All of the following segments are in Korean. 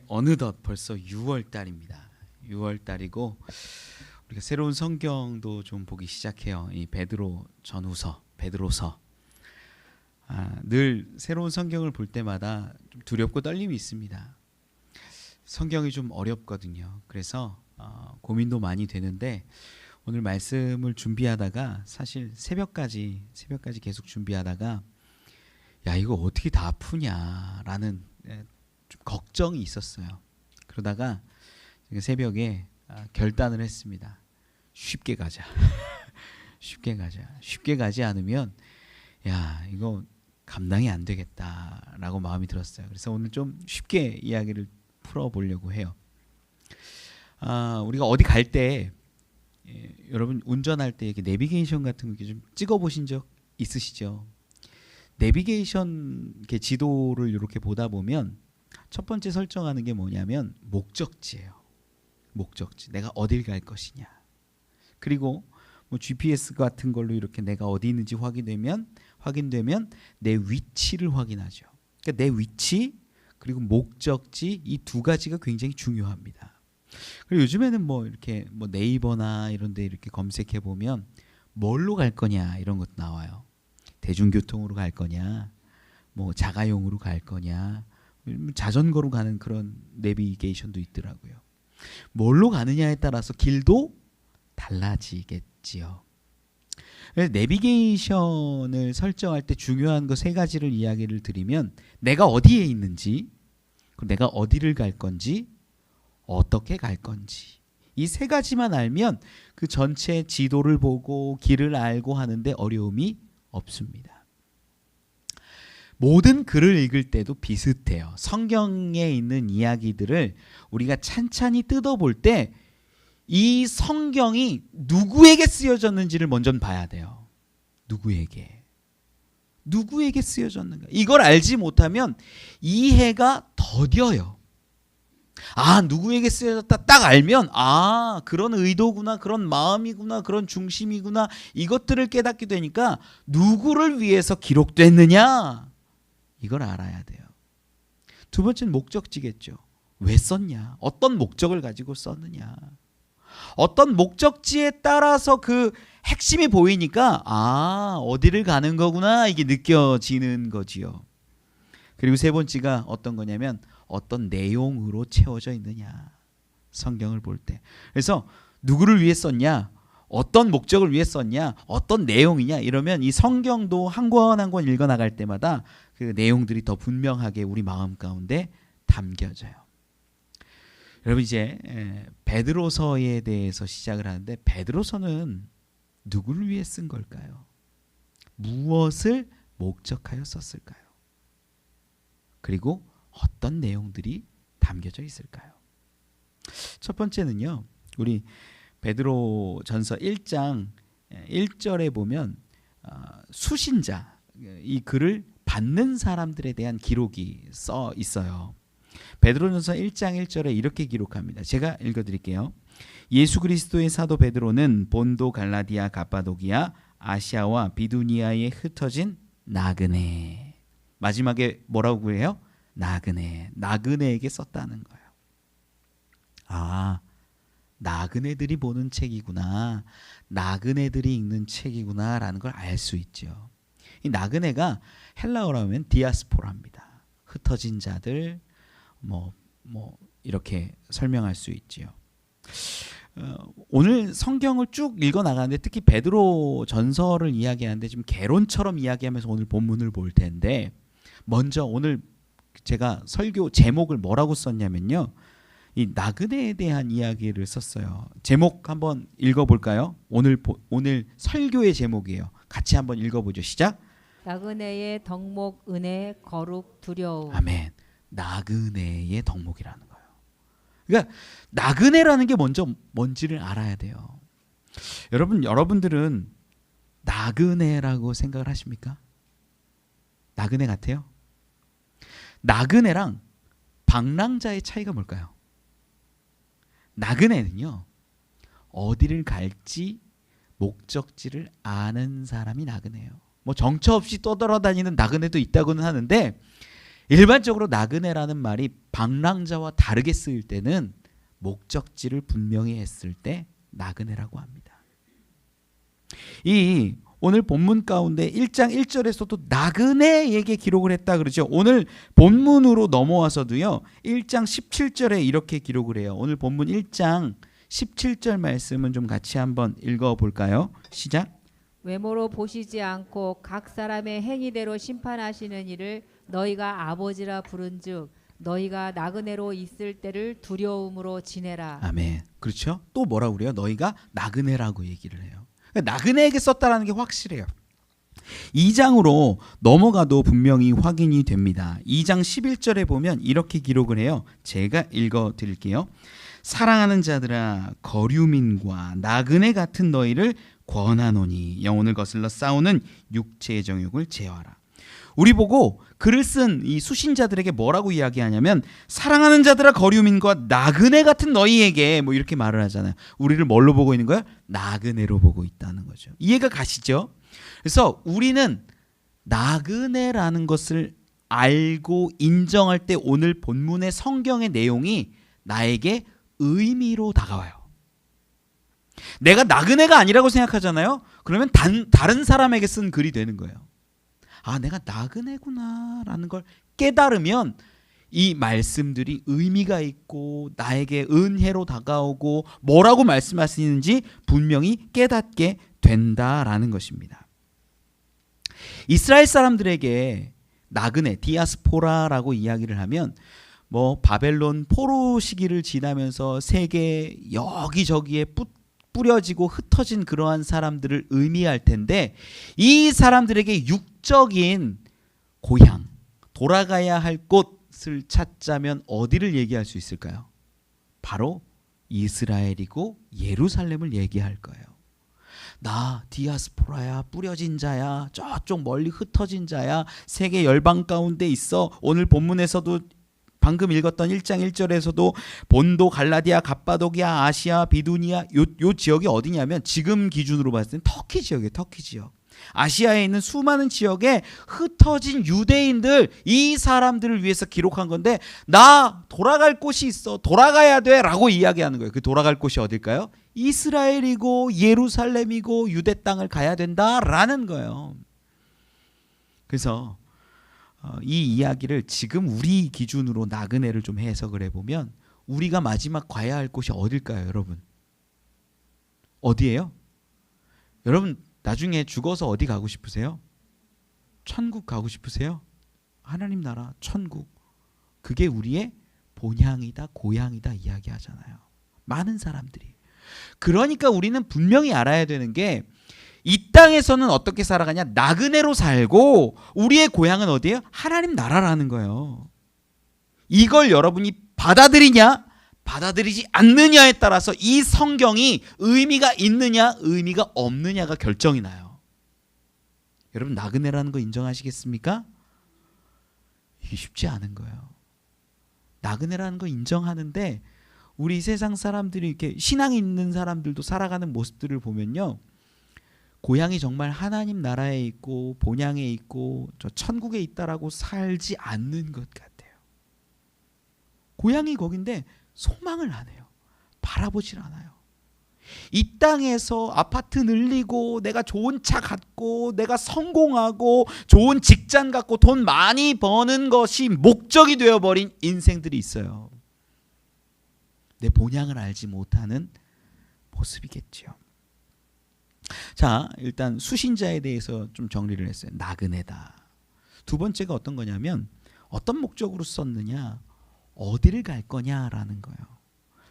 어느덧 벌써 6월 달입니다. 6월 달이고 우리가 새로운 성경도 좀 보기 시작해요. 이 베드로서. 늘 새로운 성경을 볼 때마다 좀 두렵고 떨림이 있습니다. 성경이 좀 어렵거든요. 그래서 고민도 많이 되는데 오늘 말씀을 준비하다가 사실 새벽까지 계속 준비하다가 야 이거 어떻게 다 푸냐라는 좀 걱정이 있었어요. 그러다가 새벽에 결단을 했습니다. 쉽게 가자. 쉽게 가지 않으면 야 이거 감당이 안 되겠다라고 마음이 들었어요. 그래서 오늘 좀 쉽게 이야기를 풀어보려고 해요. 우리가 어디 갈 때 여러분 운전할 때 이렇게 내비게이션 같은 거 이렇게 좀 찍어보신 적 있으시죠? 내비게이션 이렇게 지도를 이렇게 보다 보면 첫 번째 설정하는 게 뭐냐면 목적지예요. 목적지. 내가 어딜 갈 것이냐. 그리고 뭐 GPS 같은 걸로 이렇게 내가 어디 있는지 확인되면 내 위치를 확인하죠. 그러니까 내 위치 그리고 목적지 이 두 가지가 굉장히 중요합니다. 그리고 요즘에는 뭐 이렇게 뭐 네이버나 이런 데 이렇게 검색해 보면 뭘로 갈 거냐 이런 것도 나와요. 대중교통으로 갈 거냐, 뭐 자가용으로 갈 거냐, 자전거로 가는 그런 내비게이션도 있더라고요. 뭘로 가느냐에 따라서 길도 달라지겠지요. 그래서 내비게이션을 설정할 때 중요한 거 세 가지를 이야기를 드리면 내가 어디에 있는지, 내가 어디를 갈 건지, 어떻게 갈 건지 이 세 가지만 알면 그 전체 지도를 보고 길을 알고 하는데 어려움이 없습니다. 모든 글을 읽을 때도 비슷해요. 성경에 있는 이야기들을 우리가 찬찬히 뜯어볼 때 이 성경이 누구에게 쓰여졌는지를 먼저 봐야 돼요. 누구에게 쓰여졌는가. 이걸 알지 못하면 이해가 더뎌요. 누구에게 쓰여졌다 딱 알면 그런 의도구나, 그런 마음이구나, 그런 중심이구나 이것들을 깨닫게 되니까 누구를 위해서 기록됐느냐 이걸 알아야 돼요. 두 번째는 목적지겠죠. 왜 썼냐, 어떤 목적을 가지고 썼느냐. 어떤 목적지에 따라서 그 핵심이 보이니까 어디를 가는 거구나 이게 느껴지는 거지요. 그리고 세 번째가 어떤 거냐면 어떤 내용으로 채워져 있느냐. 성경을 볼 때. 그래서 누구를 위해 썼냐, 어떤 목적을 위해 썼냐, 어떤 내용이냐 이러면 이 성경도 한 권 한 권 읽어나갈 때마다 그 내용들이 더 분명하게 우리 마음 가운데 담겨져요. 여러분 이제 베드로서에 대해서 시작을 하는데 베드로서는 누구를 위해 쓴 걸까요? 무엇을 목적하여 썼을까요? 그리고 어떤 내용들이 담겨져 있을까요? 첫 번째는요. 우리 베드로전서 1장 1절에 보면 수신자, 이 글을 받는 사람들에 대한 기록이 써 있어요. 베드로전서 1장 1절에 이렇게 기록합니다. 제가 읽어드릴게요. 예수 그리스도의 사도 베드로는 본도, 갈라디아, 갑바도기아, 아시아와 비두니아에 흩어진 나그네. 마지막에 뭐라고 해요? 나그네에게 썼다는 거예요. 나그네들이 보는 책이구나, 나그네들이 읽는 책이구나라는 걸 알 수 있죠. 이 나그네가 헬라어로 하면 디아스포라입니다. 흩어진 자들, 뭐 이렇게 설명할 수 있지요. 오늘 성경을 쭉 읽어 나가는데 특히 베드로 전서를 이야기하는데 좀 개론처럼 이야기하면서 오늘 본문을 볼 텐데 먼저 오늘 제가 설교 제목을 뭐라고 썼냐면요. 이 나그네에 대한 이야기를 썼어요. 제목 한번 읽어볼까요? 오늘 설교의 제목이에요. 같이 한번 읽어보죠. 시작. 나그네의 덕목, 은혜, 거룩, 두려움. 아멘. 나그네의 덕목이라는 거예요. 그러니까 나그네라는 게 먼저 뭔지를 알아야 돼요. 여러분들은 나그네라고 생각을 하십니까? 나그네 같아요? 나그네랑 방랑자의 차이가 뭘까요? 나그네는요, 어디를 갈지 목적지를 아는 사람이 나그네예요. 뭐 정처 없이 떠돌아다니는 나그네도 있다고는 하는데 일반적으로 나그네라는 말이 방랑자와 다르게 쓰일 때는 목적지를 분명히 했을 때 나그네라고 합니다. 이 오늘 본문 가운데 1장 1절에서도 나그네에게 기록을 했다 그러죠. 오늘 본문으로 넘어와서도요. 1장 17절에 이렇게 기록을 해요. 오늘 본문 1장 17절 말씀은 좀 같이 한번 읽어볼까요? 시작. 외모로 보시지 않고 각 사람의 행위대로 심판하시는 이를 너희가 아버지라 부른즉 너희가 나그네로 있을 때를 두려움으로 지내라. 아멘. 그렇죠? 또 뭐라고 그래요? 너희가 나그네라고 얘기를 해요. 그러니까 나그네에게 썼다라는 게 확실해요. 2장으로 넘어가도 분명히 확인이 됩니다. 2장 11절에 보면 이렇게 기록을 해요. 제가 읽어드릴게요. 사랑하는 자들아 거류민과 나그네 같은 너희를 권하노니 영혼을 거슬러 싸우는 육체의 정욕을 제어하라. 우리 보고 글을 쓴 이 수신자들에게 뭐라고 이야기하냐면 사랑하는 자들아 거류민과 나그네 같은 너희에게 뭐 이렇게 말을 하잖아요. 우리를 뭘로 보고 있는 거야? 나그네로 보고 있다는 거죠. 이해가 가시죠? 그래서 우리는 나그네라는 것을 알고 인정할 때 오늘 본문의 성경의 내용이 나에게 의미로 다가와요. 내가 나그네가 아니라고 생각하잖아요. 그러면 다른 사람에게 쓴 글이 되는 거예요. 아, 내가 나그네구나 라는 걸 깨달으면 이 말씀들이 의미가 있고 나에게 은혜로 다가오고 뭐라고 말씀하시는지 분명히 깨닫게 된다라는 것입니다. 이스라엘 사람들에게 나그네, 디아스포라라고 이야기를 하면 뭐 바벨론 포로 시기를 지나면서 세계 여기저기에 뿌려지고 흩어진 그러한 사람들을 의미할 텐데 이 사람들에게 육적인 고향, 돌아가야 할 곳을 찾자면 어디를 얘기할 수 있을까요? 바로 이스라엘이고 예루살렘을 얘기할 거예요. 나 디아스포라야, 뿌려진 자야, 저쪽 멀리 흩어진 자야, 세계 열방 가운데 있어. 오늘 본문에서도 방금 읽었던 1장 1절에서도 본도, 갈라디아, 갑바도기아, 아시아, 비두니아 요 지역이 어디냐면 지금 기준으로 봤을 땐 터키 지역이에요. 터키 지역. 아시아에 있는 수많은 지역에 흩어진 유대인들, 이 사람들을 위해서 기록한 건데 나 돌아갈 곳이 있어. 돌아가야 돼 라고 이야기하는 거예요. 그 돌아갈 곳이 어딜까요? 이스라엘이고 예루살렘이고 유대 땅을 가야 된다라는 거예요. 그래서 이 이야기를 지금 우리 기준으로 나그네를 좀 해석을 해보면 우리가 마지막 가야 할 곳이 어딜까요, 여러분? 어디예요? 여러분 나중에 죽어서 어디 가고 싶으세요? 천국 가고 싶으세요? 하나님 나라, 천국. 그게 우리의 본향이다, 고향이다 이야기하잖아요. 많은 사람들이. 그러니까 우리는 분명히 알아야 되는 게 이 땅에서는 어떻게 살아가냐? 나그네로 살고 우리의 고향은 어디예요? 하나님 나라라는 거예요. 이걸 여러분이 받아들이냐? 받아들이지 않느냐에 따라서 이 성경이 의미가 있느냐, 의미가 없느냐가 결정이 나요. 여러분 나그네라는 거 인정하시겠습니까? 이게 쉽지 않은 거예요. 나그네라는 거 인정하는데 우리 세상 사람들이 이렇게 신앙이 있는 사람들도 살아가는 모습들을 보면요. 고향이 정말 하나님 나라에 있고 본향에 있고 저 천국에 있다라고 살지 않는 것 같아요. 고향이 거긴데 소망을 안 해요. 바라보질 않아요. 이 땅에서 아파트 늘리고 내가 좋은 차 갖고 내가 성공하고 좋은 직장 갖고 돈 많이 버는 것이 목적이 되어버린 인생들이 있어요. 내 본향을 알지 못하는 모습이겠죠. 자, 일단 수신자에 대해서 좀 정리를 했어요. 나그네다. 두 번째가 어떤 거냐면 어떤 목적으로 썼느냐, 어디를 갈 거냐라는 거예요.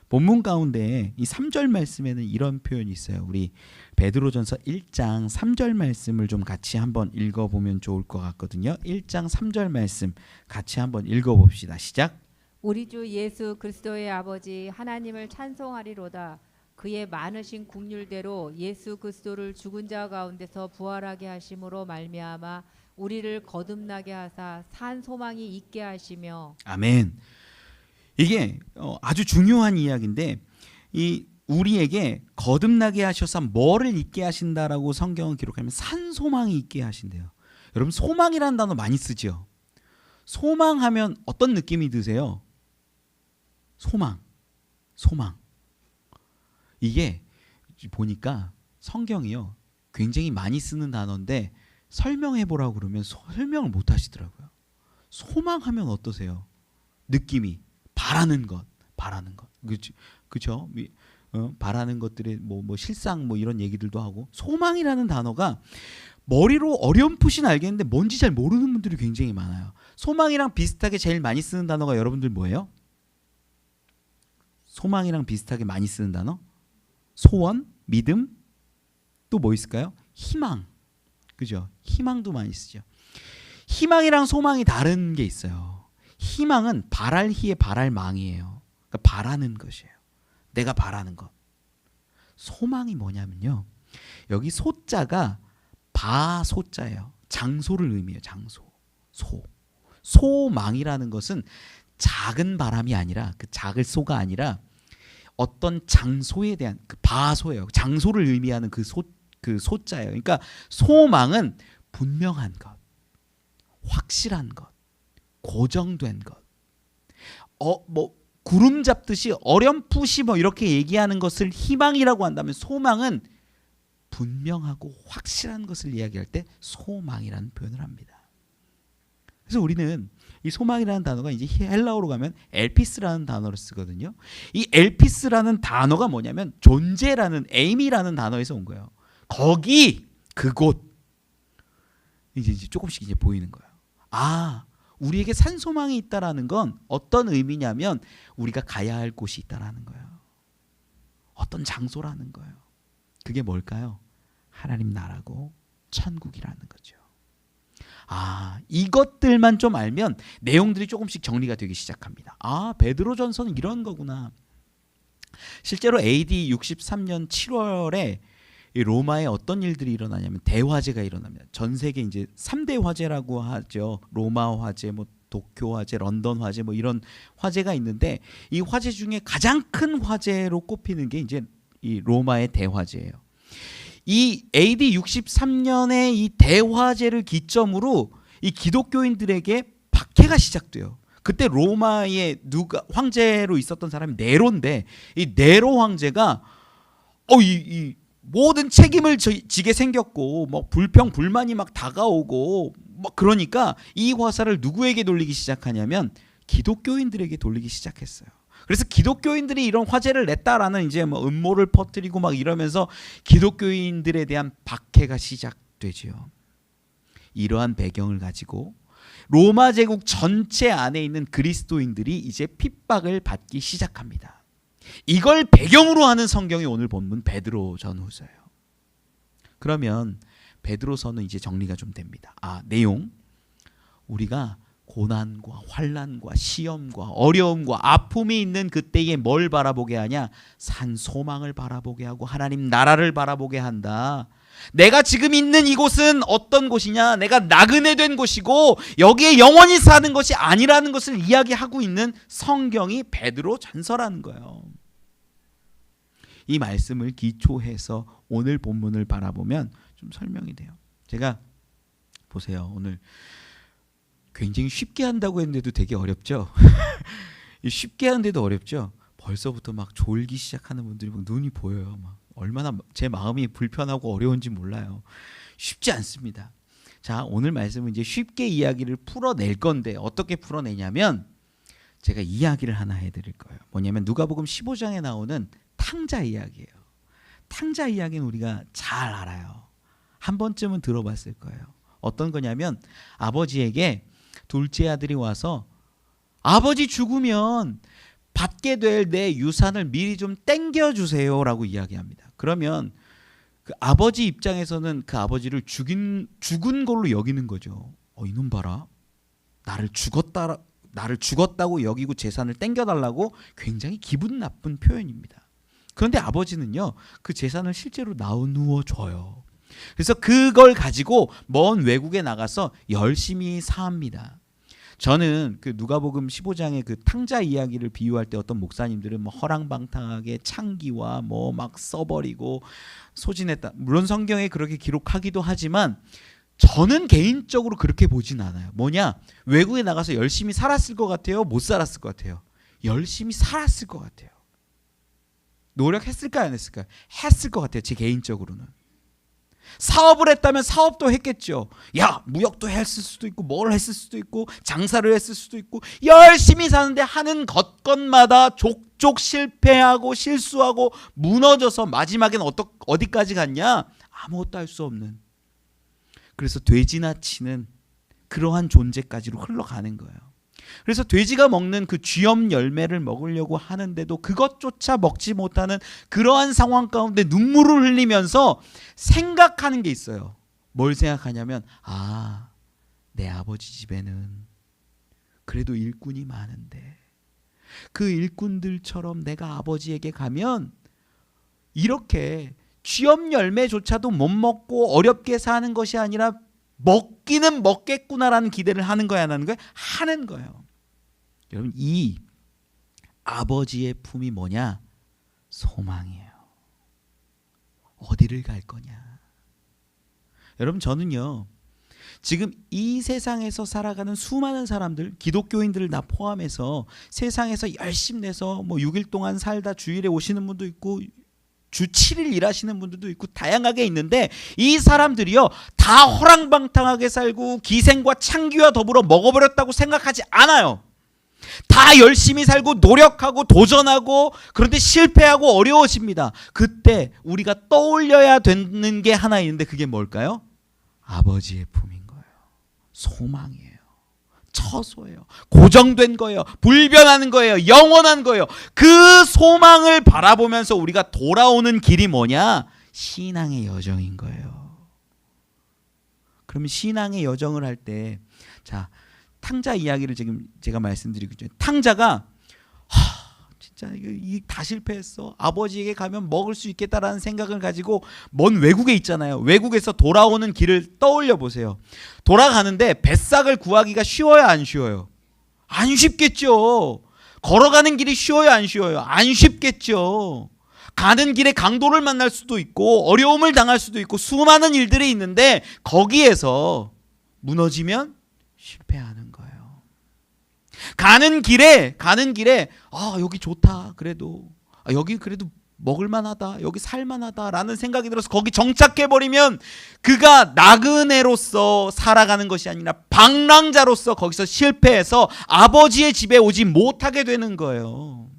본문 가운데 이 3절 말씀에는 이런 표현이 있어요. 우리 베드로전서 1장 3절 말씀을 좀 같이 한번 읽어보면 좋을 것 같거든요. 1장 3절 말씀 같이 한번 읽어봅시다. 시작. 우리 주 예수 그리스도의 아버지 하나님을 찬송하리로다. 그의 많으신 긍휼대로 예수 그리스도를 죽은 자 가운데서 부활하게 하심으로 말미암아 우리를 거듭나게 하사 산 소망이 있게 하시며. 아멘. 이게 아주 중요한 이야기인데 이 우리에게 거듭나게 하셔서 뭐를 있게 하신다라고 성경은 기록하면 산 소망이 있게 하신대요. 여러분 소망이라는 단어 많이 쓰죠. 소망하면 어떤 느낌이 드세요? 소망. 이게 보니까 성경이요, 굉장히 많이 쓰는 단어인데 설명해 보라고 그러면 설명을 못 하시더라고요. 소망하면 어떠세요? 느낌이 바라는 것. 그렇죠? 바라는 것들의 뭐 실상 뭐 이런 얘기들도 하고, 소망이라는 단어가 머리로 어렴풋이는 알겠는데 뭔지 잘 모르는 분들이 굉장히 많아요. 소망이랑 비슷하게 제일 많이 쓰는 단어가 여러분들 뭐예요? 소망이랑 비슷하게 많이 쓰는 단어? 소원, 믿음, 또 뭐 있을까요? 희망. 그죠? 희망도 많이 쓰죠. 희망이랑 소망이 다른 게 있어요. 희망은 바랄 희에 바랄 망이에요. 그러니까 바라는 것이에요. 내가 바라는 것. 소망이 뭐냐면요, 여기 소자가 바소자예요. 장소를 의미해요. 장소. 소망이라는 것은 작은 바람이 아니라, 그 작을 소가 아니라 어떤 장소에 대한 그 바소예요. 장소를 의미하는 그 소자예요. 그러니까 소망은 분명한 것, 확실한 것, 고정된 것. 뭐 구름 잡듯이 어렴풋이 뭐 이렇게 얘기하는 것을 희망이라고 한다면, 소망은 분명하고 확실한 것을 이야기할 때 소망이라는 표현을 합니다. 그래서 우리는 이 소망이라는 단어가 이제 헬라어로 가면 엘피스라는 단어를 쓰거든요. 이 엘피스라는 단어가 뭐냐면 존재라는, 에임이라는 단어에서 온 거예요. 거기, 그곳. 이제 조금씩 이제 보이는 거예요. 아, 우리에게 산소망이 있다라는 건 어떤 의미냐면 우리가 가야 할 곳이 있다라는 거예요. 어떤 장소라는 거예요. 그게 뭘까요? 하나님 나라고 천국이라는 거죠. 아, 이것들만 좀 알면 내용들이 조금씩 정리가 되기 시작합니다. 아, 베드로전서는 이런 거구나. 실제로 AD 63년 7월에 로마에 어떤 일들이 일어나냐면 대화재가 일어납니다. 전 세계 이제 3대 화재라고 하죠. 로마 화재, 뭐 도쿄 화재, 런던 화재, 뭐 이런 화재가 있는데, 이 화재 중에 가장 큰 화재로 꼽히는 게 이제 이 로마의 대화재예요. 이 AD 63년의 이 대화재를 기점으로 이 기독교인들에게 박해가 시작돼요. 그때 로마의 황제로 있었던 사람이 네로인데, 이 네로 황제가 이 모든 책임을 지게 생겼고, 뭐 불평 불만이 막 다가오고, 막 그러니까 이 화살을 누구에게 돌리기 시작하냐면 기독교인들에게 돌리기 시작했어요. 그래서 기독교인들이 이런 화제를 냈다라는 이제 뭐 음모를 퍼뜨리고 막 이러면서 기독교인들에 대한 박해가 시작되지요. 이러한 배경을 가지고 로마 제국 전체 안에 있는 그리스도인들이 이제 핍박을 받기 시작합니다. 이걸 배경으로 하는 성경이 오늘 본문 베드로 전후서예요. 그러면 베드로서는 이제 정리가 좀 됩니다. 내용, 우리가 고난과 환난과 시험과 어려움과 아픔이 있는 그때에 뭘 바라보게 하냐? 산 소망을 바라보게 하고 하나님 나라를 바라보게 한다. 내가 지금 있는 이곳은 어떤 곳이냐? 내가 나그네 된 곳이고 여기에 영원히 사는 것이 아니라는 것을 이야기하고 있는 성경이 베드로 전서라는 거예요. 이 말씀을 기초해서 오늘 본문을 바라보면 좀 설명이 돼요. 제가 보세요. 오늘 굉장히 쉽게 한다고 했는데도 되게 어렵죠. 쉽게 하는데도 어렵죠. 벌써부터 막 졸기 시작하는 분들이 막 눈이 보여요. 막 얼마나 제 마음이 불편하고 어려운지 몰라요. 쉽지 않습니다. 자, 오늘 말씀은 이제 쉽게 이야기를 풀어낼 건데 어떻게 풀어내냐면 제가 이야기를 하나 해드릴 거예요. 뭐냐면 누가복음 15장에 나오는 탕자 이야기예요. 탕자 이야기는 우리가 잘 알아요. 한 번쯤은 들어봤을 거예요. 어떤 거냐면 아버지에게 둘째 아들이 와서 아버지 죽으면 받게 될 내 유산을 미리 좀 땡겨주세요라고 이야기합니다. 그러면 그 아버지 입장에서는 그 아버지를 죽은 걸로 여기는 거죠. 이놈 봐라. 나를 죽었다고 여기고 재산을 땡겨달라고 굉장히 기분 나쁜 표현입니다. 그런데 아버지는요, 그 재산을 실제로 나누어 줘요. 그래서 그걸 가지고 먼 외국에 나가서 열심히 사합니다. 저는 그 누가복음 15장의 그 탕자 이야기를 비유할 때 어떤 목사님들은 뭐 허랑방탕하게 창기와 뭐 막 써버리고 소진했다. 물론 성경에 그렇게 기록하기도 하지만 저는 개인적으로 그렇게 보진 않아요. 뭐냐? 외국에 나가서 열심히 살았을 것 같아요? 못 살았을 것 같아요? 열심히 살았을 것 같아요. 노력했을까요? 안 했을까요? 했을 것 같아요. 제 개인적으로는. 사업을 했다면 사업도 했겠죠. 야, 무역도 했을 수도 있고 뭘 했을 수도 있고 장사를 했을 수도 있고 열심히 사는데 하는 것마다 족족 실패하고 실수하고 무너져서 마지막엔 어디까지 갔냐? 아무것도 할 수 없는. 그래서 돼지나 치는 그러한 존재까지로 흘러가는 거예요. 그래서 돼지가 먹는 그 쥐염 열매를 먹으려고 하는데도 그것조차 먹지 못하는 그러한 상황 가운데 눈물을 흘리면서 생각하는 게 있어요. 뭘 생각하냐면 내 아버지 집에는 그래도 일꾼이 많은데 그 일꾼들처럼 내가 아버지에게 가면 이렇게 쥐염 열매조차도 못 먹고 어렵게 사는 것이 아니라 먹기는 먹겠구나라는 기대를 하는 거야, 안 하는 거야? 하는 거예요. 여러분, 이 아버지의 품이 뭐냐? 소망이에요. 어디를 갈 거냐? 여러분, 저는요 지금 이 세상에서 살아가는 수많은 사람들, 기독교인들을 다 포함해서 세상에서 열심히 내서 6일 동안 살다 주일에 오시는 분도 있고 주 7일 일하시는 분들도 있고 다양하게 있는데 이 사람들이요 다 허랑방탕하게 살고 기생과 창기와 더불어 먹어버렸다고 생각하지 않아요. 다 열심히 살고 노력하고 도전하고 그런데 실패하고 어려워집니다. 그때 우리가 떠올려야 되는 게 하나 있는데 그게 뭘까요? 아버지의 품인 거예요. 소망이에요. 처소예요. 고정된 거예요. 불변하는 거예요. 영원한 거예요. 그 소망을 바라보면서 우리가 돌아오는 길이 뭐냐? 신앙의 여정인 거예요. 그러면 신앙의 여정을 할 때 자, 탕자 이야기를 지금 제가 말씀드리고 있죠. 탕자가 진짜 다 실패했어. 아버지에게 가면 먹을 수 있겠다라는 생각을 가지고 먼 외국에 있잖아요. 외국에서 돌아오는 길을 떠올려 보세요. 돌아가는데 뱃삭을 구하기가 쉬워요, 안 쉬워요? 안 쉽겠죠. 걸어가는 길이 쉬워요, 안 쉬워요? 안 쉽겠죠. 가는 길에 강도를 만날 수도 있고 어려움을 당할 수도 있고 수많은 일들이 있는데 거기에서 무너지면 실패하는 거예요. 가는 길에 여기 좋다. 그래도 여기 그래도 먹을만하다. 여기 살만하다라는 생각이 들어서 거기 정착해버리면 그가 나그네로서 살아가는 것이 아니라 방랑자로서 거기서 실패해서 아버지의 집에 오지 못하게 되는 거예요.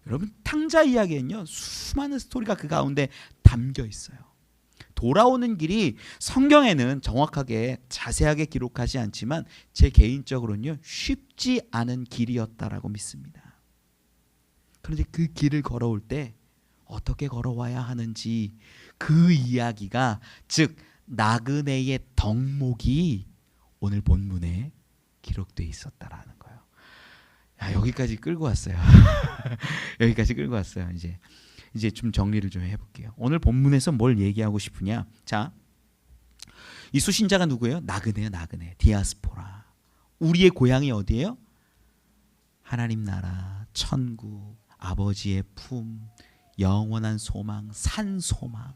여러분, 탕자 이야기에는요 수많은 스토리가 그 가운데 담겨 있어요. 돌아오는 길이 성경에는 정확하게 자세하게 기록하지 않지만 제 개인적으로는요 쉽지 않은 길이었다라고 믿습니다. 그런데 그 길을 걸어올 때 어떻게 걸어와야 하는지 그 이야기가 즉 나그네의 덕목이 오늘 본문에 기록되어 있었다라는 거예요. 여기까지 끌고 왔어요. 여기까지 끌고 왔어요. 이제 좀 정리를 좀 해볼게요. 오늘 본문에서 뭘 얘기하고 싶으냐? 자, 이 수신자가 누구예요? 나그네요, 나그네. 디아스포라. 우리의 고향이 어디예요? 하나님 나라, 천국, 아버지의 품, 영원한 소망, 산 소망.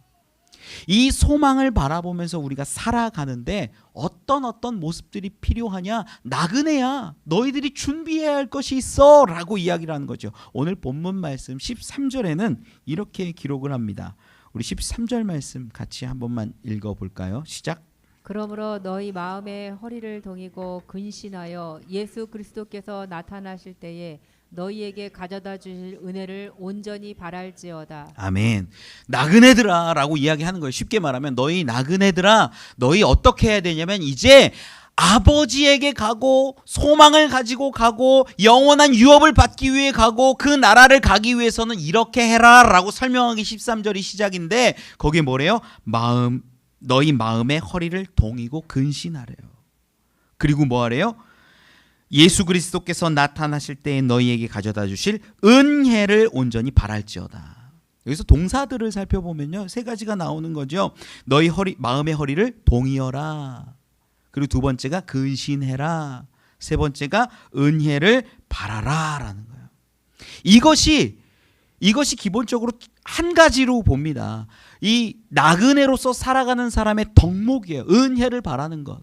이 소망을 바라보면서 우리가 살아가는데 어떤 모습들이 필요하냐? 나그네야. 너희들이 준비해야 할 것이 있어 라고 이야기를 하는 거죠. 오늘 본문 말씀 13절에는 이렇게 기록을 합니다. 우리 13절 말씀 같이 한 번만 읽어볼까요? 시작. 그러므로 너희 마음의 허리를 동이고 근신하여 예수 그리스도께서 나타나실 때에 너희에게 가져다 주실 은혜를 온전히 바랄지어다. 아멘. 나그네들아 라고 이야기하는 거예요. 쉽게 말하면 너희 나그네들아, 너희 어떻게 해야 되냐면 이제 아버지에게 가고 소망을 가지고 가고 영원한 유업을 받기 위해 가고 그 나라를 가기 위해서는 이렇게 해라 라고 설명하기 13절이 시작인데 거기에 뭐래요? 너희 마음의 허리를 동이고 근신하래요. 그리고 뭐 하래요? 예수 그리스도께서 나타나실 때에 너희에게 가져다 주실 은혜를 온전히 바랄지어다. 여기서 동사들을 살펴보면요 3가지가 나오는 거죠. 너희 마음의 허리를 동이어라. 그리고 2번째가 근신해라. 3번째가 은혜를 바라라 라는 거예요. 이것이 기본적으로 한 가지로 봅니다. 이 나그네로서 살아가는 사람의 덕목이에요. 은혜를 바라는 것.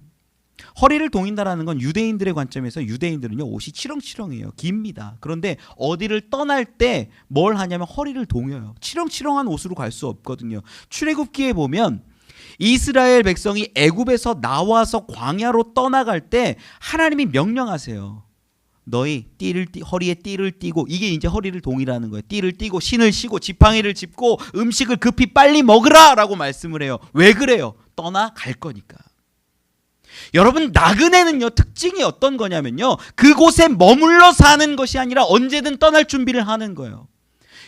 허리를 동인다라는 건 유대인들의 관점에서 유대인들은요 옷이 치렁치렁해요. 깁니다. 그런데 어디를 떠날 때 뭘 하냐면 허리를 동여요. 치렁치렁한 옷으로 갈 수 없거든요. 출애굽기에 보면 이스라엘 백성이 애굽에서 나와서 광야로 떠나갈 때 하나님이 명령하세요. 너희 허리에 띠를 띠고, 이게 이제 허리를 동이라는 거예요. 띠를 띠고 신을 쉬고 지팡이를 짚고 음식을 급히 빨리 먹으라 라고 말씀을 해요. 왜 그래요? 떠나갈 거니까. 여러분, 나그네는요 특징이 어떤 거냐면요, 그곳에 머물러 사는 것이 아니라 언제든 떠날 준비를 하는 거예요.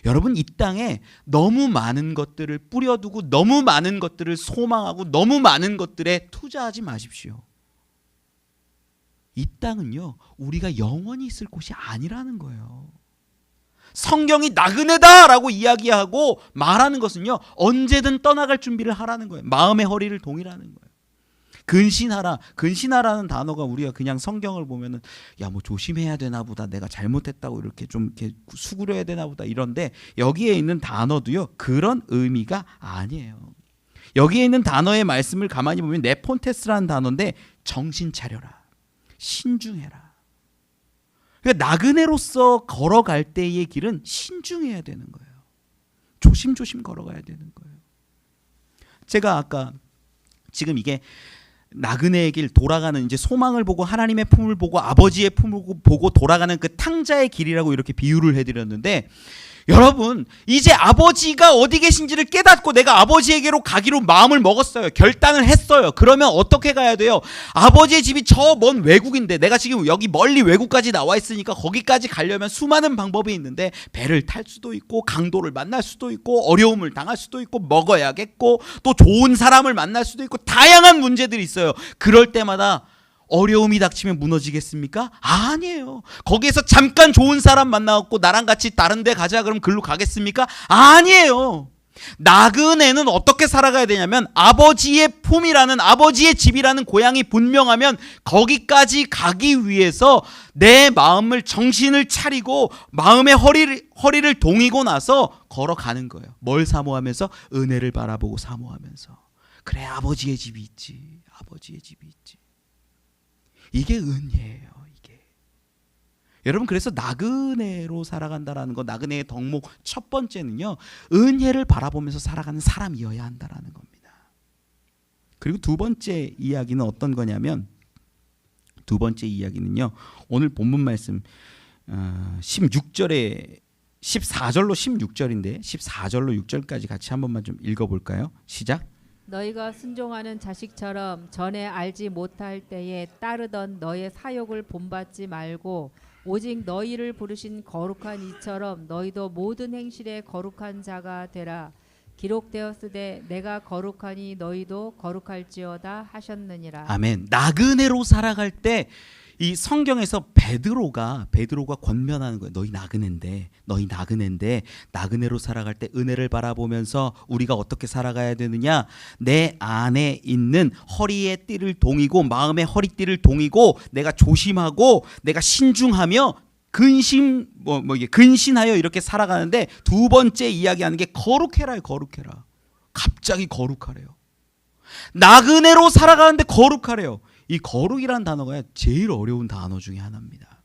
여러분, 이 땅에 너무 많은 것들을 뿌려두고 너무 많은 것들을 소망하고 너무 많은 것들에 투자하지 마십시오. 이 땅은요 우리가 영원히 있을 곳이 아니라는 거예요. 성경이 나그네다라고 이야기하고 말하는 것은요 언제든 떠나갈 준비를 하라는 거예요. 마음의 허리를 동이라는 거예요. 근신하라. 근신하라는 단어가 우리가 그냥 성경을 보면은 야 뭐 조심해야 되나 보다, 내가 잘못했다고 이렇게 좀 이렇게 수그려야 되나 보다 이런데, 여기에 있는 단어도요 그런 의미가 아니에요. 여기에 있는 단어의 말씀을 가만히 보면 네폰테스라는 단어인데 정신 차려라, 신중해라. 그러니까 나그네로서 걸어갈 때의 길은 신중해야 되는 거예요. 조심조심 걸어가야 되는 거예요. 제가 아까 지금 이게 나그네의 길, 돌아가는 이제 소망을 보고 하나님의 품을 보고 아버지의 품을 보고 돌아가는 그 탕자의 길이라고 이렇게 비유를 해드렸는데, 여러분 이제 아버지가 어디 계신지를 깨닫고 내가 아버지에게로 가기로 마음을 먹었어요. 결단을 했어요. 그러면 어떻게 가야 돼요? 아버지의 집이 저 먼 외국인데 내가 지금 여기 멀리 외국까지 나와 있으니까 거기까지 가려면 수많은 방법이 있는데, 배를 탈 수도 있고 강도를 만날 수도 있고 어려움을 당할 수도 있고 먹어야겠고 또 좋은 사람을 만날 수도 있고 다양한 문제들이 있어요. 그럴 때마다 어려움이 닥치면 무너지겠습니까? 아니에요. 거기에서 잠깐 좋은 사람 만나갖고 나랑 같이 다른 데 가자 그럼 글로 가겠습니까? 아니에요. 나그네는 어떻게 살아가야 되냐면, 아버지의 품이라는, 아버지의 집이라는 고향이 분명하면 거기까지 가기 위해서 내 마음을, 정신을 차리고 마음의 허리를 동이고 나서 걸어가는 거예요. 뭘 사모하면서? 은혜를 바라보고 사모하면서. 그래, 아버지의 집이 있지. 아버지의 집이 있지. 이게 은혜예요. 이게. 여러분, 그래서 나그네로 살아간다라는 거, 나그네의 덕목 첫 번째는요, 은혜를 바라보면서 살아가는 사람이어야 한다라는 겁니다. 그리고 두 번째 이야기는 어떤 거냐면, 두 번째 이야기는요, 오늘 본문 말씀 16절에 14절로 16절인데 14절로 6절까지 같이 한 번만 좀 읽어볼까요? 시작. 너희가 순종하는 자식처럼 전에 알지 못할 때에 따르던 너의 사욕을 본받지 말고 오직 너희를 부르신 거룩한 이처럼 너희도 모든 행실에 거룩한 자가 되라. 기록되었으되 내가 거룩하니 너희도 거룩할지어다 하셨느니라. 아멘. 나그네로 살아갈 때 이 성경에서 베드로가 권면하는 거예요. 너희 나그네인데 나그네로 살아갈 때 은혜를 바라보면서 우리가 어떻게 살아가야 되느냐? 내 안에 있는 허리의 띠를 동이고 마음의 허리띠를 동이고 내가 조심하고 내가 신중하며 근신하여 이렇게 살아가는데, 두 번째 이야기하는 게 거룩해라요. 거룩해라. 갑자기 거룩하래요. 나그네로 살아가는데 거룩하래요. 이 거룩이라는 단어가 제일 어려운 단어 중에 하나입니다.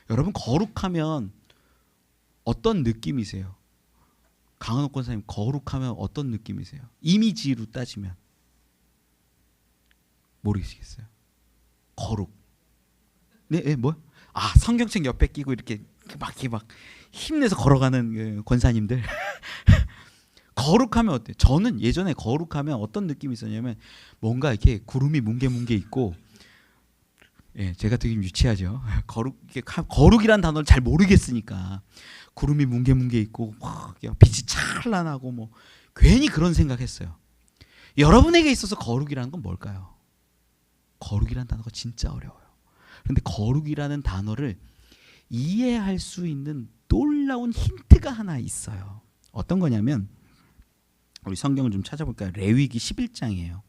여러분, 거룩하면 어떤 느낌이세요? 강은옥 권사님, 거룩하면 어떤 느낌이세요? 이미지로 따지면 모르시겠어요? 거룩. 네, 뭐야? 아, 성경책 옆에 끼고 이렇게 막 힘내서 걸어가는 권사님들. 거룩하면 어때요? 저는 예전에 거룩하면 어떤 느낌이 있었냐면, 뭔가 이렇게 구름이 뭉게뭉게 있고, 예, 제가 되게 유치하죠. 거룩이란 단어를 잘 모르겠으니까 구름이 뭉게뭉게 있고 빛이 찬란하고 뭐 괜히 그런 생각했어요. 여러분에게 있어서 거룩이라는 건 뭘까요? 거룩이라는 단어가 진짜 어려워요. 그런데 거룩이라는 단어를 이해할 수 있는 놀라운 힌트가 하나 있어요. 어떤 거냐면, 우리 성경을 좀 찾아볼까요? 레위기 11장이에요.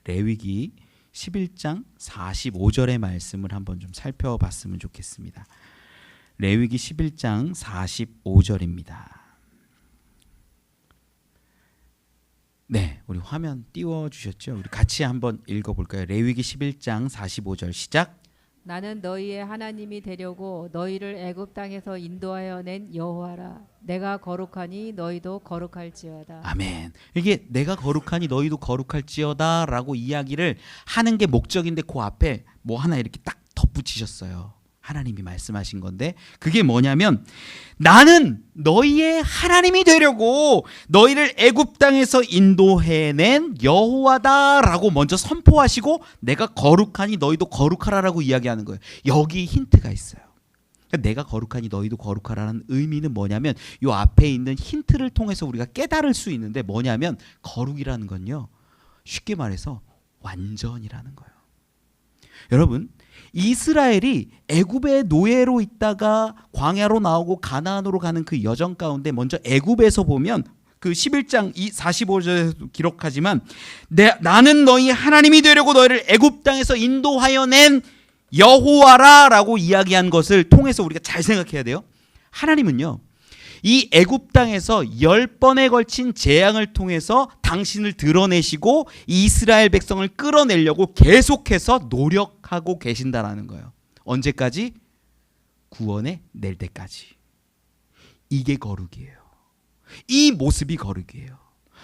레위기 11장 45절의 말씀을 한번 좀 살펴봤으면 좋겠습니다. 레위기 11장 45절입니다. 네, 우리 화면 띄워 주셨죠? 우리 같이 한번 읽어 볼까요? 레위기 11장 45절 시작. 나는 너희의 하나님이 되려고 너희를 애굽 땅에서 인도하여 낸 여호와라. 내가 거룩하니 너희도 거룩할지어다. 아멘. 이게 내가 거룩하니 너희도 거룩할지어다라고 이야기를 하는 게 목적인데 그 앞에 뭐 하나 이렇게 딱 덧붙이셨어요. 하나님이 말씀하신 건데 그게 뭐냐면 나는 너희의 하나님이 되려고 너희를 애굽 땅에서 인도해낸 여호와다라고 먼저 선포하시고 내가 거룩하니 너희도 거룩하라라고 이야기하는 거예요. 여기 힌트가 있어요. 내가 거룩하니 너희도 거룩하라는 의미는 뭐냐면 이 앞에 있는 힌트를 통해서 우리가 깨달을 수 있는데 뭐냐면 거룩이라는 건요. 쉽게 말해서 완전이라는 거예요. 여러분 이스라엘이 애굽의 노예로 있다가 광야로 나오고 가나안으로 가는 그 여정 가운데 먼저 애굽에서 보면 그 11장 45절에서 기록하지만 나는 너희 하나님이 되려고 너희를 애굽 땅에서 인도하여 낸 여호와라라고 이야기한 것을 통해서 우리가 잘 생각해야 돼요. 하나님은요. 이 애굽 땅에서 10번에 걸친 재앙을 통해서 당신을 드러내시고 이스라엘 백성을 끌어내려고 계속해서 노력하고 계신다라는 거예요. 언제까지? 구원에 낼 때까지. 이게 거룩이에요. 이 모습이 거룩이에요.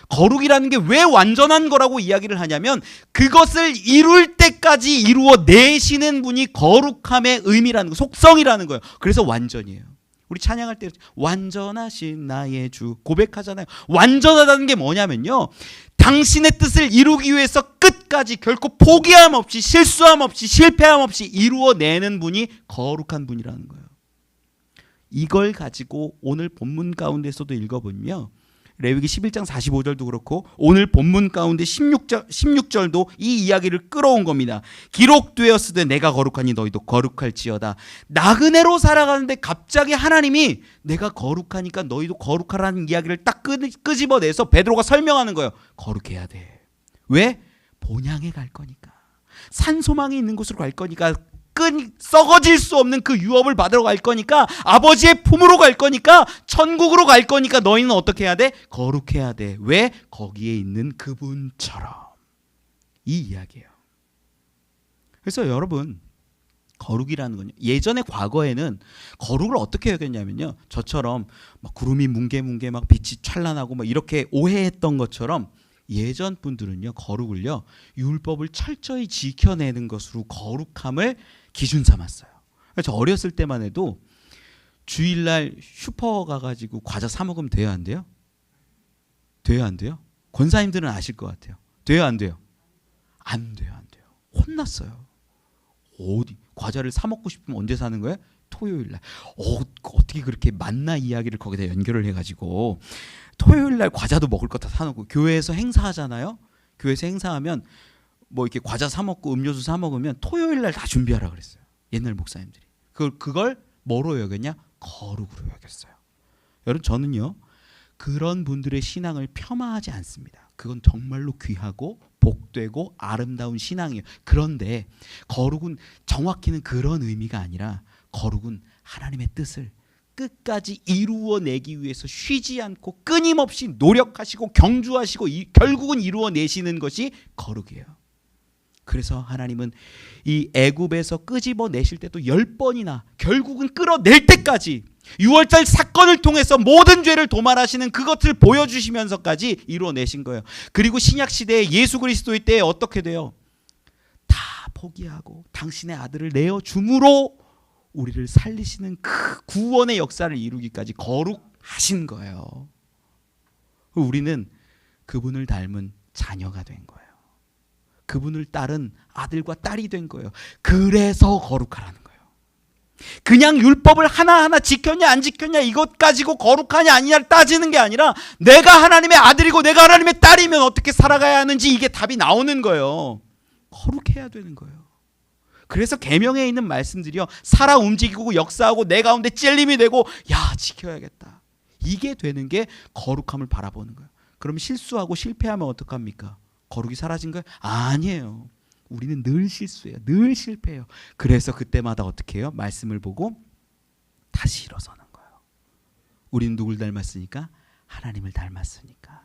거룩이라는 게 왜 완전한 거라고 이야기를 하냐면 그것을 이룰 때까지 이루어 내시는 분이 거룩함의 의미라는 거, 속성이라는 거예요. 그래서 완전이에요. 우리 찬양할 때 완전하신 나의 주 고백하잖아요. 완전하다는 게 뭐냐면요. 당신의 뜻을 이루기 위해서 끝까지 결코 포기함 없이 실수함 없이 실패함 없이 이루어내는 분이 거룩한 분이라는 거예요. 이걸 가지고 오늘 본문 가운데서도 읽어보면요. 레위기 11장 45절도 그렇고 오늘 본문 가운데 16절도 이 이야기를 끌어온 겁니다. 기록되었으되 내가 거룩하니 너희도 거룩할지어다. 나그네로 살아가는데 갑자기 하나님이 내가 거룩하니까 너희도 거룩하라는 이야기를 딱 끄집어내서 베드로가 설명하는 거예요. 거룩해야 돼. 왜? 본향에 갈 거니까. 산소망이 있는 곳으로 갈 거니까. 썩어질 수 없는 그 유업을 받으러 갈 거니까 아버지의 품으로 갈 거니까 천국으로 갈 거니까 너희는 어떻게 해야 돼? 거룩해야 돼. 왜? 거기에 있는 그분처럼. 이 이야기예요. 그래서 여러분 거룩이라는 건요. 예전에 과거에는 거룩을 어떻게 여겼냐면요. 저처럼 막 구름이 뭉게뭉게 막 빛이 찬란하고 막 이렇게 오해했던 것처럼 예전 분들은요. 거룩을요. 율법을 철저히 지켜내는 것으로 거룩함을 기준 삼았어요. 저 어렸을 때만 해도 주일날 슈퍼 가가지고 과자 사 먹으면 돼요, 안 돼요? 돼요, 안 돼요? 권사님들은 아실 것 같아요. 돼요, 안 돼요? 안 돼요, 안 돼요. 혼났어요. 어디 과자를 사 먹고 싶으면 언제 사는 거예요? 토요일날. 어떻게 그렇게 만나 이야기를 거기다 연결을 해가지고 토요일날 과자도 먹을 거 다 사놓고 교회에서 행사하잖아요. 교회에서 행사하면 뭐 이렇게 과자 사 먹고 음료수 사 먹으면 토요일날 다 준비하라 그랬어요. 옛날 목사님들이. 그걸 뭐로 여겼냐? 거룩으로 여겼어요. 여러분 저는요. 그런 분들의 신앙을 폄하하지 않습니다. 그건 정말로 귀하고 복되고 아름다운 신앙이에요. 그런데 거룩은 정확히는 그런 의미가 아니라 거룩은 하나님의 뜻을 끝까지 이루어내기 위해서 쉬지 않고 끊임없이 노력하시고 경주하시고 결국은 이루어내시는 것이 거룩이에요. 그래서 하나님은 이 애굽에서 끄집어내실 때도 10번이나 결국은 끌어낼 때까지 6월절 사건을 통해서 모든 죄를 도말하시는 그것을 보여주시면서까지 이루어내신 거예요. 그리고 신약시대에 예수 그리스도의 때에 어떻게 돼요? 다 포기하고 당신의 아들을 내어줌으로 우리를 살리시는 그 구원의 역사를 이루기까지 거룩하신 거예요. 우리는 그분을 닮은 자녀가 된 거예요. 그분을 따른 아들과 딸이 된 거예요. 그래서 거룩하라는 거예요. 그냥 율법을 하나하나 지켰냐 안 지켰냐 이것 가지고 거룩하냐 아니냐를 따지는 게 아니라 내가 하나님의 아들이고 내가 하나님의 딸이면 어떻게 살아가야 하는지 이게 답이 나오는 거예요. 거룩해야 되는 거예요. 그래서 계명에 있는 말씀들이요. 살아 움직이고 역사하고 내 가운데 찔림이 되고 야 지켜야겠다. 이게 되는 게 거룩함을 바라보는 거예요. 그럼 실수하고 실패하면 어떡합니까? 거룩이 사라진 거예요? 아니에요. 우리는 늘 실수해요. 늘 실패해요. 그래서 그때마다 어떻게 해요? 말씀을 보고 다시 일어서는 거예요. 우리는 누굴 닮았으니까? 하나님을 닮았으니까.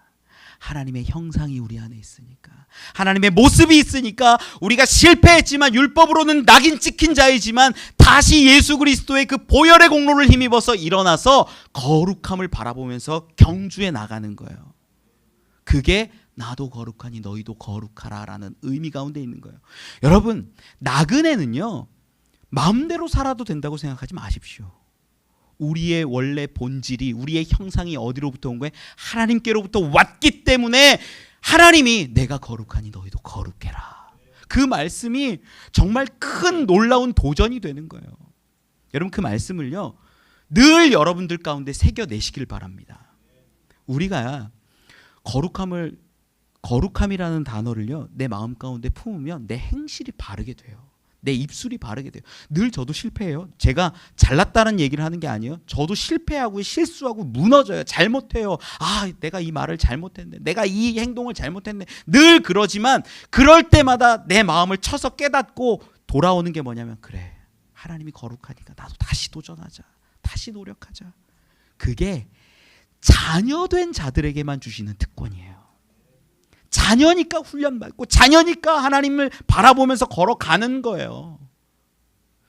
하나님의 형상이 우리 안에 있으니까, 하나님의 모습이 있으니까 우리가 실패했지만 율법으로는 낙인 찍힌 자이지만 다시 예수 그리스도의 그 보혈의 공로를 힘입어서 일어나서 거룩함을 바라보면서 경주에 나가는 거예요. 그게 나도 거룩하니 너희도 거룩하라 라는 의미 가운데 있는 거예요. 여러분, 나그네는요 마음대로 살아도 된다고 생각하지 마십시오. 우리의 원래 본질이, 우리의 형상이 어디로부터 온 거예요? 하나님께로부터 왔기 때문에 하나님이 내가 거룩하니 너희도 거룩해라, 그 말씀이 정말 큰 놀라운 도전이 되는 거예요. 여러분, 그 말씀을요 늘 여러분들 가운데 새겨내시길 바랍니다. 우리가 거룩함이라는 단어를요 내 마음 가운데 품으면 내 행실이 바르게 돼요. 내 입술이 바르게 돼요. 늘 저도 실패해요. 제가 잘났다는 얘기를 하는 게 아니에요. 저도 실패하고 실수하고 무너져요. 잘못해요. 아, 내가 이 말을 잘못했네, 내가 이 행동을 잘못했네, 늘 그러지만 그럴 때마다 내 마음을 쳐서 깨닫고 돌아오는 게 뭐냐면, 그래, 하나님이 거룩하니까 나도 다시 도전하자, 다시 노력하자. 그게 자녀된 자들에게만 주시는 특권이에요. 자녀니까 훈련받고 자녀니까 하나님을 바라보면서 걸어가는 거예요.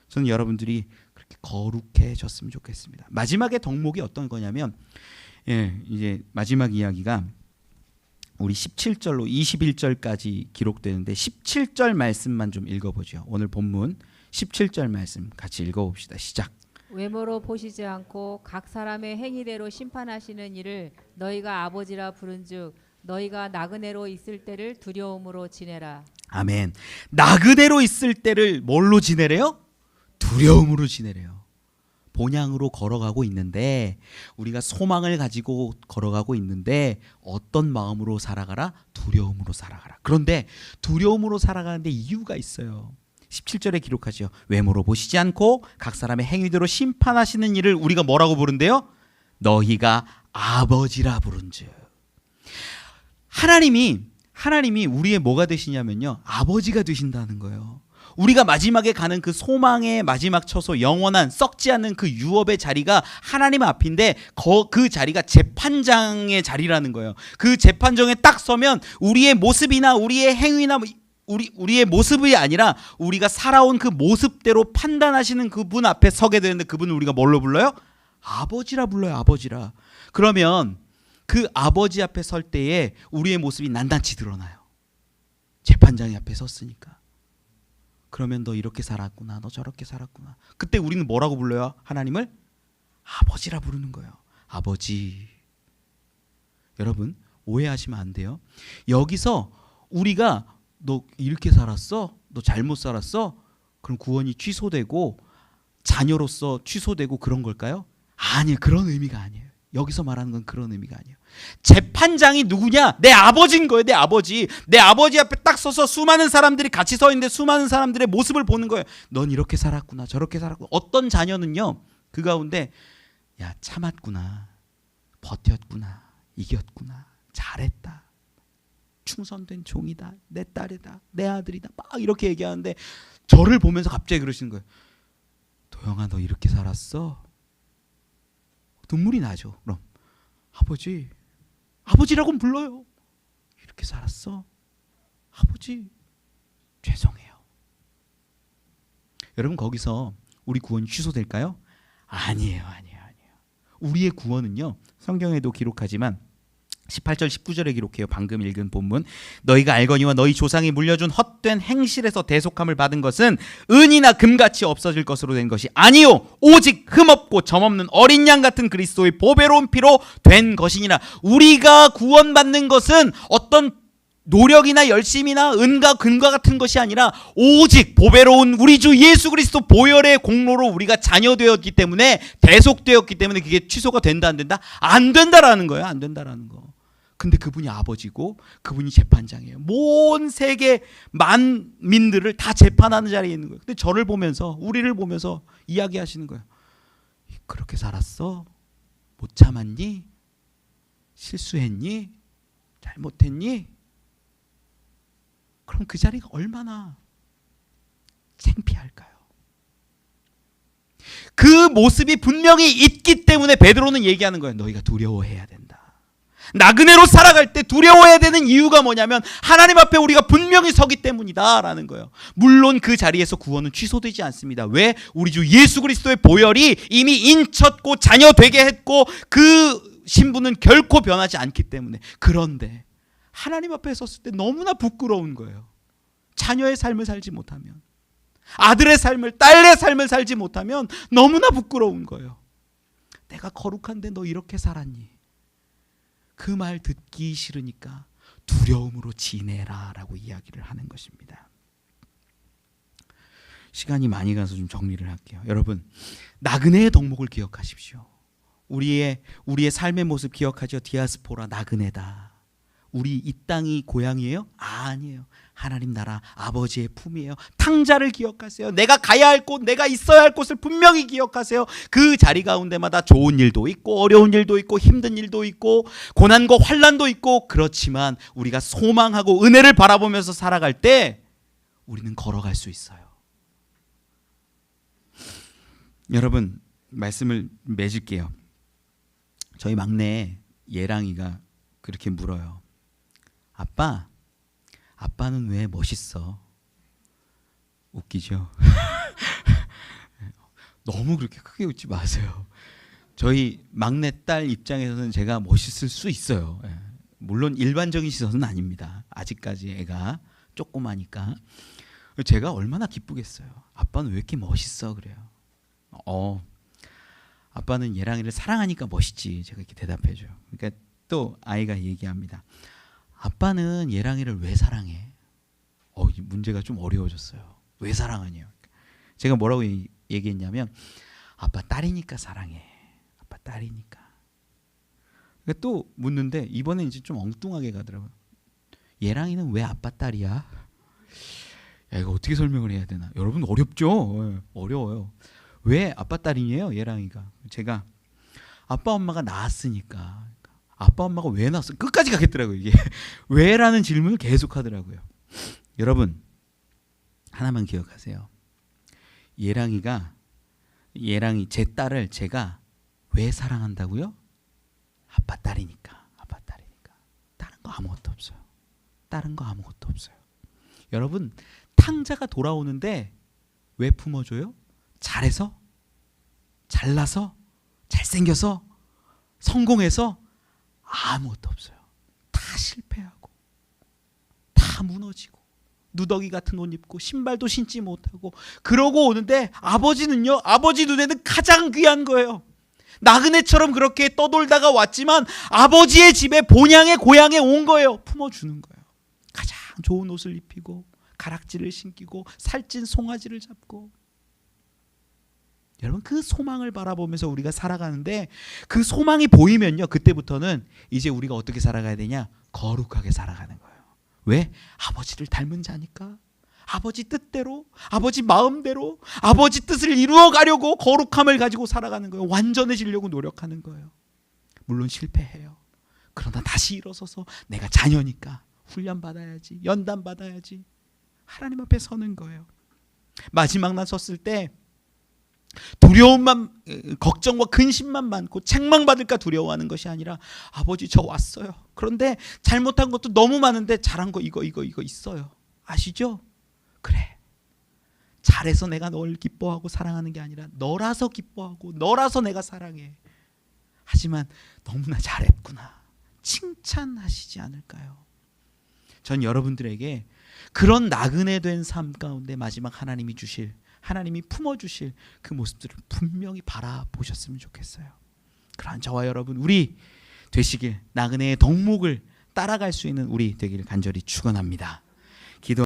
저는 여러분들이 그렇게 거룩해졌으면 좋겠습니다. 마지막에 덕목이 어떤 거냐면, 이제 마지막 이야기가 우리 17절로 21절까지 기록되는데 17절 말씀만 좀 읽어보죠. 오늘 본문 17절 말씀 같이 읽어봅시다. 시작. 외모로 보시지 않고 각 사람의 행위대로 심판하시는 이를 너희가 아버지라 부른즉 너희가 나그네로 있을 때를 두려움으로 지내라. 아멘. 나그네로 있을 때를 뭘로 지내래요? 두려움으로 지내래요. 본향으로 걸어가고 있는데, 우리가 소망을 가지고 걸어가고 있는데 어떤 마음으로 살아가라? 두려움으로 살아가라. 그런데 두려움으로 살아가는데 이유가 있어요. 17절에 기록하죠. 외모로 보시지 않고 각 사람의 행위대로 심판하시는 이를 우리가 뭐라고 부른대요? 너희가 아버지라 부른즉. 하나님이 우리의 뭐가 되시냐면요, 아버지가 되신다는 거예요. 우리가 마지막에 가는 그 소망의 마지막 처소, 영원한 썩지 않는 그 유업의 자리가 하나님 앞인데 그 자리가 재판장의 자리라는 거예요. 그 재판정에 딱 서면 우리의 모습이나 우리의 행위나 우리의 모습이 아니라 우리가 살아온 그 모습대로 판단하시는 그분 앞에 서게 되는데, 그분을 우리가 뭘로 불러요? 아버지라 불러요. 아버지라. 그러면 그 아버지 앞에 설 때에 우리의 모습이 낱낱이 드러나요. 재판장이 앞에 섰으니까. 그러면 너 이렇게 살았구나, 너 저렇게 살았구나. 그때 우리는 뭐라고 불러요? 하나님을 아버지라 부르는 거예요. 아버지. 여러분, 오해하시면 안 돼요. 여기서 우리가 너 이렇게 살았어? 너 잘못 살았어? 그럼 구원이 취소되고 자녀로서 취소되고 그런 걸까요? 아니에요. 그런 의미가 아니에요. 여기서 말하는 건 그런 의미가 아니에요. 재판장이 누구냐? 내 아버지인 거예요. 내 아버지. 내 아버지 앞에 딱 서서 수많은 사람들이 같이 서 있는데 수많은 사람들의 모습을 보는 거예요. 넌 이렇게 살았구나, 저렇게 살았구나. 어떤 자녀는요, 그 가운데 야, 참았구나, 버텼구나, 이겼구나, 잘했다, 충성된 종이다, 내 딸이다, 내 아들이다, 막 이렇게 얘기하는데 저를 보면서 갑자기 그러시는 거예요. 도영아, 너 이렇게 살았어? 눈물이 나죠. 그럼 아버지, 아버지라고는 불러요. 이렇게 살았어? 아버지, 죄송해요. 여러분, 거기서 우리 구원이 취소될까요? 아니에요. 우리의 구원은요, 성경에도 기록하지만 18절 19절에 기록해요. 방금 읽은 본문. 너희가 알거니와 너희 조상이 물려준 헛된 행실에서 대속함을 받은 것은 은이나 금같이 없어질 것으로 된 것이 아니요 오직 흠없고 점없는 어린 양 같은 그리스도의 보배로운 피로 된 것이니라. 우리가 구원받는 것은 어떤 노력이나 열심이나 은과 금과 같은 것이 아니라 오직 보배로운 우리 주 예수 그리스도 보혈의 공로로 우리가 자녀되었기 때문에, 대속되었기 때문에 그게 취소가 된다 안 된다? 안 된다라는 거예요. 안 된다라는 거. 근데 그분이 아버지고 그분이 재판장이에요. 온 세계 만민들을 다 재판하는 자리에 있는 거예요. 근데 저를 보면서, 우리를 보면서 이야기하시는 거예요. 그렇게 살았어? 못 참았니? 실수했니? 잘못했니? 그럼 그 자리가 얼마나 창피할까요? 그 모습이 분명히 있기 때문에 베드로는 얘기하는 거예요. 너희가 두려워해야 된다. 나그네로 살아갈 때 두려워해야 되는 이유가 뭐냐면 하나님 앞에 우리가 분명히 서기 때문이다라는 거예요. 물론 그 자리에서 구원은 취소되지 않습니다. 왜? 우리 주 예수 그리스도의 보혈이 이미 인쳤고 자녀 되게 했고 그 신분은 결코 변하지 않기 때문에. 그런데 하나님 앞에 섰을 때 너무나 부끄러운 거예요. 자녀의 삶을 살지 못하면, 아들의 삶을, 딸의 삶을 살지 못하면 너무나 부끄러운 거예요. 내가 거룩한데 너 이렇게 살았니? 그 말 듣기 싫으니까 두려움으로 지내라 라고 이야기를 하는 것입니다. 시간이 많이 가서 좀 정리를 할게요. 여러분, 나그네의 덕목을 기억하십시오. 우리의 삶의 모습 기억하죠. 디아스포라, 나그네다. 우리 이 땅이 고향이에요? 아니에요. 하나님 나라 아버지의 품이에요. 탕자를 기억하세요. 내가 가야 할 곳, 내가 있어야 할 곳을 분명히 기억하세요. 그 자리 가운데마다 좋은 일도 있고 어려운 일도 있고 힘든 일도 있고 고난과 환난도 있고, 그렇지만 우리가 소망하고 은혜를 바라보면서 살아갈 때 우리는 걸어갈 수 있어요. 여러분, 말씀을 맺을게요. 저희 막내 예랑이가 그렇게 물어요. 아빠는 왜 멋있어? 웃기죠? 너무 그렇게 크게 웃지 마세요. 저희 막내 딸 입장에서는 제가 멋있을 수 있어요. 물론 일반적인 시선은 아닙니다. 아직까지 애가 조그마니까. 제가 얼마나 기쁘겠어요. 아빠는 왜 이렇게 멋있어? 그래요. 아빠는 예랑이를 사랑하니까 멋있지. 제가 이렇게 대답해줘요. 그러니까 또 아이가 얘기합니다. 아빠는 예랑이를 왜 사랑해? 이 문제가 좀 어려워졌어요. 왜 사랑하냐? 제가 뭐라고 얘기했냐면, 아빠 딸이니까 사랑해. 아빠 딸이니까. 그러니까 또 묻는데 이번엔 이제 좀 엉뚱하게 가더라고요. 예랑이는 왜 아빠 딸이야? 야, 이거 어떻게 설명을 해야 되나? 여러분 어렵죠? 어려워요. 왜 아빠 딸이에요, 예랑이가? 제가 아빠 엄마가 낳았으니까. 아빠 엄마가 왜 낳았어? 끝까지 가겠더라고요. 이게 왜라는 질문을 계속 하더라고요. 여러분, 하나만 기억하세요. 예랑이 제 딸을 제가 왜 사랑한다고요? 아빠 딸이니까. 다른 거 아무것도 없어요. 여러분, 탕자가 돌아오는데 왜 품어줘요? 잘해서? 잘나서? 잘생겨서? 성공해서? 아무것도 없어요. 다 실패하고, 다 무너지고, 누더기 같은 옷 입고 신발도 신지 못하고 그러고 오는데, 아버지는요, 아버지 눈에는 가장 귀한 거예요. 나그네처럼 그렇게 떠돌다가 왔지만 아버지의 집에, 본향의 고향에 온 거예요. 품어주는 거예요. 가장 좋은 옷을 입히고 가락지를 신기고 살찐 송아지를 잡고. 여러분, 그 소망을 바라보면서 우리가 살아가는데, 그 소망이 보이면요, 그때부터는 이제 우리가 어떻게 살아가야 되냐? 거룩하게 살아가는 거예요. 왜? 아버지를 닮은 자니까. 아버지 뜻대로, 아버지 마음대로, 아버지 뜻을 이루어가려고 거룩함을 가지고 살아가는 거예요. 완전해지려고 노력하는 거예요. 물론 실패해요. 그러나 다시 일어서서 내가 자녀니까 훈련받아야지, 연단받아야지, 하나님 앞에 서는 거예요. 마지막 날 섰을 때 두려움만, 걱정과 근심만 많고 책망받을까 두려워하는 것이 아니라, 아버지 저 왔어요. 그런데 잘못한 것도 너무 많은데 잘한 거 이거 있어요. 아시죠? 그래, 잘해서 내가 널 기뻐하고 사랑하는 게 아니라 너라서 기뻐하고 너라서 내가 사랑해. 하지만 너무나 잘했구나, 칭찬하시지 않을까요? 전 여러분들에게 그런 나그네 된 삶 가운데 마지막 하나님이 품어주실 그 모습들을 분명히 바라보셨으면 좋겠어요. 그러한 저와 여러분, 우리 되시길, 나그네의 덕목을 따라갈 수 있는 우리 되기를 간절히 축원합니다.